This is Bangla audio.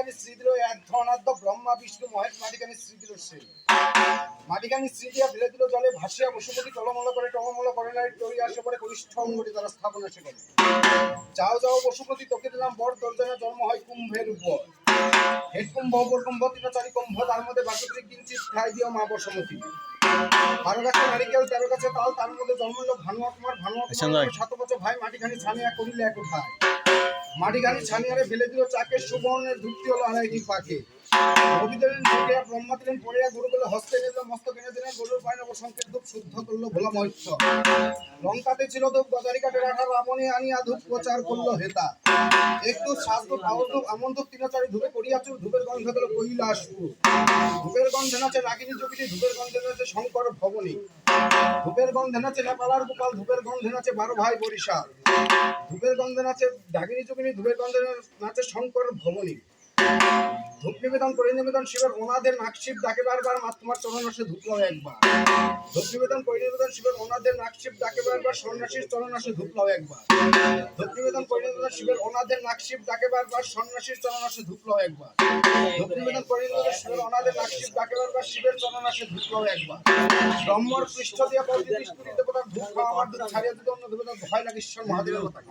মাটিখানি শ্রী দিল এক ধনাদ্য ব্রহ্মা বিষ্ণু মহেশ মাটিখানি শ্রী দিল সে মাটিখানি শ্রী দিয়া ফেলে দিল জলে ভাসিয়া বসুপতি টলমল করে নাই তরি আসে পরে কনিষ্ঠ অঙ্গটি তারা স্থাপনা সে করে যাও যাও বসুপতি তোকে দিলাম বর দর্জনে জন্ম হয় কুম্ভের উপর হেড কুম্ভ অপর কুম্ভ তিনচারি কুম্ভ তার মধ্যে বাসুপতি কিঞ্চিত ঠাই দিও মা বসমতি 12 গাছে নারিকেল 13 গাছে তাল তার মধ্যে জন্ম হলো ভানুয়া কুমার 7 বছর ভাই মাটিখানি ছানিয়া করিলে এক ভাই মাটিখানি ছানিয়ারে ফেলে দিল চাকে সুবর্ণের ধুতি হলো আড়াইটি পাকে রবি দিলেন ঢুকিয়া ব্রহ্মা দিলেন পড়িয়া গুরু বলে হস্তে নিল মস্তক এনে দিলেন গরুর পায় নব সংকেত ধূপ শুদ্ধ করলো ভোলা মহিষ্ঠ লঙ্কাতে ছিল ধূপ গজারি কাঠে রাখা রাবণে আনিয়া ধূপ প্রচার করলো হেতা একটু শাস্ত্র পাওয়ার ধূপ আমন ধূপ তিনচারি ধূপে করিয়াছ ধূপের গন্ধ গেল কৈলাসপুর ধূপের গন্ধে নাচে রাগিনী যোগিনী ধূপের গন্ধে নাচে শঙ্কর ভবনী ধূপের গন্ধে নাচে নেপালার গোপাল ধূপের গন্ধে নাচে 12 ভাই বরিশাল ধূপের গন্ধে নাচে ডাকিনী যোগিনী ধূপের গন্ধে নাচে শঙ্কর ভবনী ধূপ নিবেদন করে নিবেদন শিবের ওনাদের নাকশিব ডাকে বারবার মা তোমার চরণ আসে ধুপলাও একবার ধূপ নিবেদন করে নিবেদন শিবের ওনাদের নাকশিব ডাকে বারবার সন্ন্যাসীর চরণ আসে ধুপলাও একবার ধূপ নিবেদন করে নিবেদন শিবের ওনাদের নাকশিব ডাকে বারবার সন্ন্যাসীর চরণ আসে ধুপলাও একবার ধূপ নিবেদন করে নিবেদন শিবের ওনাদের নাকশিব ডাকে বারবার শিবের চরণ আসে ধুপলাও একবার ব্রহ্মর পৃষ্ঠ দিয়া বলতে বিষ্ণু দেবতার ধূপ খাওয়া আমার ধূপ ছাড়িয়ে দিতে অন্য দেবতার ভয় লাগে ঈশ্বর মহাদেবের কথা